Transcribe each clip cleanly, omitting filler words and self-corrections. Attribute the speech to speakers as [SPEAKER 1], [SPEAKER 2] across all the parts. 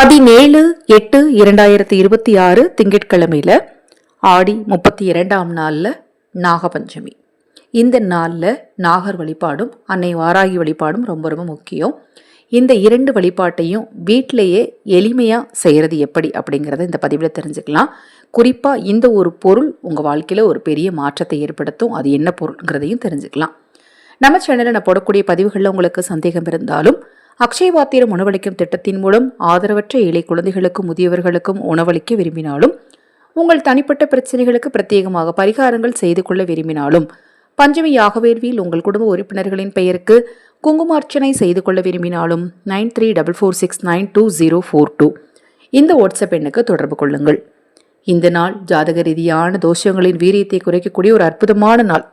[SPEAKER 1] 17/8/2026 திங்கட்கிழமையில ஆடி 32ஆம் நாள்ல நாகபஞ்சமி. இந்த நாளில் நாகர் வழிபாடும் அன்னை வாராகி வழிபாடும் ரொம்ப ரொம்ப முக்கியம். இந்த இரண்டு வழிபாட்டையும் வீட்டிலேயே எளிமையாக செய்கிறது எப்படி அப்படிங்கிறத இந்த பதிவில் தெரிஞ்சுக்கலாம். குறிப்பாக இந்த ஒரு பொருள் உங்கள் வாழ்க்கையில் ஒரு பெரிய மாற்றத்தை ஏற்படுத்தும். அது என்ன பொருள்ங்கிறதையும் தெரிஞ்சுக்கலாம். நம்ம சேனலில் நான் போடக்கூடிய பதிவுகளில் உங்களுக்கு சந்தேகம் இருந்தாலும் அக்ஷயபாத்திரம் உணவளிக்கும் திட்டத்தின் மூலம் ஆதரவற்ற ஏழை குழந்தைகளுக்கும் முதியவர்களுக்கும் உணவளிக்க விரும்பினாலும், உங்கள் தனிப்பட்ட பிரச்சனைகளுக்கு பிரத்யேகமாக பரிகாரங்கள் செய்து கொள்ள விரும்பினாலும், பஞ்சமி யாகவேள்வியில் உங்கள் குடும்ப உறுப்பினர்களின் பெயருக்கு குங்குமார்ச்சனை செய்து கொள்ள விரும்பினாலும் 9344692042 இந்த வாட்ஸ்அப் எண்ணுக்கு தொடர்பு கொள்ளுங்கள். இந்த நாள் ஜாதக ரீதியான தோஷங்களின் வீரியத்தை குறைக்கக்கூடிய ஒரு அற்புதமான நாள்.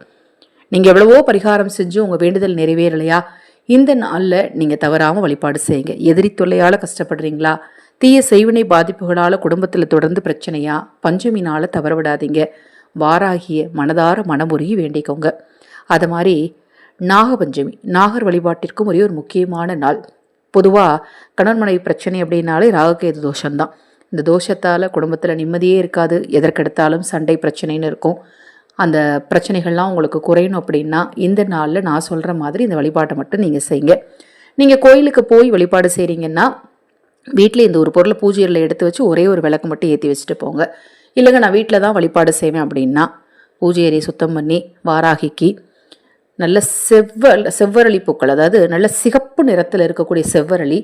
[SPEAKER 1] நீங்கள் எவ்வளவோ பரிகாரம் செஞ்சு உங்கள் வேண்டுதல் நிறைவேறலையா? இந்த நாளில் நீங்கள் தவறாமல் வழிபாடு செய்யுங்க. எதிரி தொல்லையால் கஷ்டப்படுறீங்களா? தீய செய்வினை பாதிப்புகளால் குடும்பத்தில் தொடர்ந்து பிரச்சனையா? பஞ்சமி நாளை தவற விடாதீங்க. வாராகிய மனதார மனமுருகி வேண்டிக்கோங்க. அது மாதிரி நாகபஞ்சமி நாகர் வழிபாட்டிற்கும் ஒரு முக்கியமான நாள். பொதுவாக கணவன் மனைவி பிரச்சனை அப்படின்னாலே ராகுகேது தோஷம்தான். இந்த தோஷத்தால் குடும்பத்தில் நிம்மதியே இருக்காது. எதற்கெடுத்தாலும் சண்டை பிரச்சனைன்னு இருக்கும். அந்த பிரச்சனைகள்லாம் உங்களுக்கு குறையணும் அப்படின்னா இந்த நாளில் நான் சொல்கிற மாதிரி இந்த வழிபாட்டை மட்டும் நீங்கள் செய்யுங்க. நீங்கள் கோயிலுக்கு போய் வழிபாடு செய்கிறீங்கன்னா வீட்டில் இந்த ஒரு பொருளை பூஜையில் எடுத்து வச்சு ஒரே ஒரு விளக்கு மட்டும் ஏற்றி வச்சுட்டு போங்க. இல்லைங்க நான் வீட்டில் தான் வழிபாடு செய்வேன் அப்படின்னா பூஜை அறையை சுத்தம் பண்ணி வாராகிக்கு நல்ல செவ்வரளி பூக்கள், அதாவது நல்ல சிகப்பு நிறத்தில் இருக்கக்கூடிய செவ்வரளி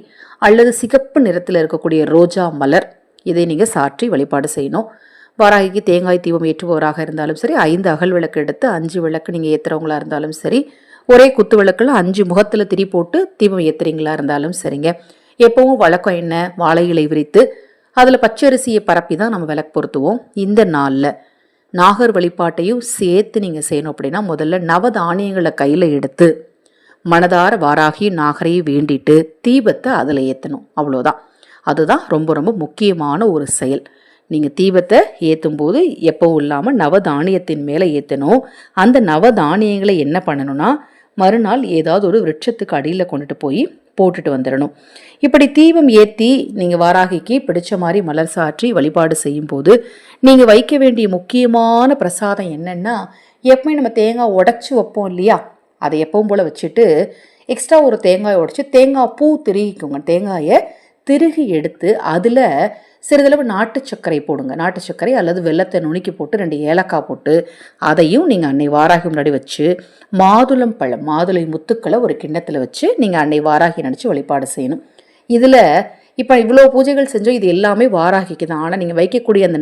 [SPEAKER 1] அல்லது சிகப்பு நிறத்தில் இருக்கக்கூடிய ரோஜா மலர், இதை நீங்கள் சாற்றி வழிபாடு செய்யணும். வாராகிக்கு தேங்காய் தீபம் ஏற்றுபவராக இருந்தாலும் சரி, 5 அகல் விளக்கு எடுத்து 5 விளக்கு நீங்கள் ஏற்றுறவங்களா இருந்தாலும் சரி, ஒரே குத்து விளக்கில் 5 முகத்தில் திரி போட்டு தீபம் ஏற்றுறீங்களா இருந்தாலும் சரிங்க. எப்பவும் வழக்கம் என்ன, வாழை இலை விரித்து அதில் பச்சரிசியை பரப்பி தான் நம்ம விளக்கு பொருத்துவோம். இந்த நாளில் நாகர் வழிபாட்டையும் சேர்த்து நீங்கள் செய்யணும் அப்படின்னா முதல்ல நவதானியங்களை கையில் எடுத்து மனதார வாராகியும் நாகரையும் வேண்டிட்டு தீபத்தை அதில் ஏற்றணும். அவ்வளோதான். அதுதான் ரொம்ப ரொம்ப முக்கியமான ஒரு செயல். நீங்கள் தீபத்தை ஏற்றும் போது எப்பவும் இல்லாமல் நவதானியத்தின் மேலே ஏற்றணும். அந்த நவதானியங்களை என்ன பண்ணணும்னா மறுநாள் ஏதாவது ஒரு விருட்சத்துக்கு அடியில் கொண்டுட்டு போய் போட்டுட்டு வந்துடணும். இப்படி தீபம் ஏற்றி நீங்கள் வாராகிக்கு பிடிச்ச மாதிரி மலர் சாற்றி வழிபாடு செய்யும் போது நீங்கள் வைக்க வேண்டிய முக்கியமான பிரசாதம் என்னென்னா, எப்பவுமே நம்ம தேங்காய் உடச்சி வைப்போம் இல்லையா, அதை எப்பவும் போல் வச்சுட்டு எக்ஸ்ட்ரா ஒரு தேங்காய் உடச்சி தேங்காய் பூ திருகிக்குங்க. தேங்காயை திருகி எடுத்து அதில் சிறிதளவு நாட்டு சர்க்கரை போடுங்க. நாட்டு சர்க்கரை அல்லது வெல்லத்தை நுணுக்கி போட்டு 2 ஏலக்காய் போட்டு அதையும் நீங்கள் அன்னை வாராகி முன்னாடி வச்சு மாதுளை முத்துக்களை ஒரு கிண்ணத்தில் வச்சு நீங்கள் அன்னை வாராகி நினச்சி வழிபாடு செய்யணும். இதில் இப்போ இவ்வளோ பூஜைகள் செஞ்சோம், இது எல்லாமே வாராகிக்கு தான். ஆனால் நீங்கள் வைக்கக்கூடிய அந்த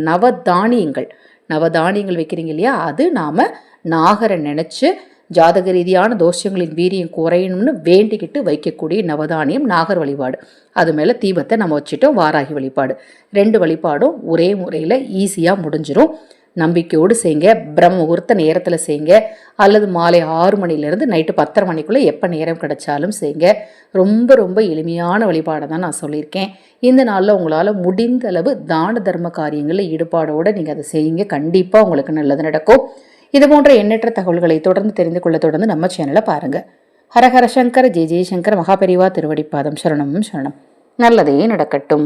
[SPEAKER 1] நவதானியங்கள் வைக்கிறீங்க இல்லையா, அது நாம் நாகரை நினச்சி ஜாதக ரீதியான தோஷங்களின் வீரியம் குறையணும்னு வேண்டிக்கிட்டு வைக்கக்கூடிய நவதானியம் நாகர் வழிபாடு. அது மேலே தீபத்தை நம்ம வச்சுட்டோம். வாராகி வழிபாடு 2 வழிபாடும் ஒரே முறையில் ஈஸியாக முடிஞ்சிடும். நம்பிக்கையோடு செய்யுங்க. பிரம்ம முகூர்த்த நேரத்தில் செய்யுங்க அல்லது மாலை 6 மணிலேருந்து நைட்டு 10:30 மணிக்குள்ளே எப்போ நேரம் கிடைச்சாலும் செய்யுங்க. ரொம்ப ரொம்ப எளிமையான வழிபாடை தான் நான் சொல்லியிருக்கேன். இந்த நாளில் உங்களால் முடிந்த அளவு தான தர்ம காரியங்களில் ஈடுபாடோடு நீங்கள் அதை செய்யுங்க. கண்டிப்பாக உங்களுக்கு நல்லது நடக்கும். இது போன்ற எண்ணற்ற தகவல்களை தொடர்ந்து தெரிந்து கொள்ள தொடர்ந்து நம்ம சேனலை பாருங்கள். ஹரஹர சங்கர ஜெய ஜெயசங்கர மகாபெரிவா திருவடிப்பாதம் சரணம் சரணம். நல்லதே நடக்கட்டும்.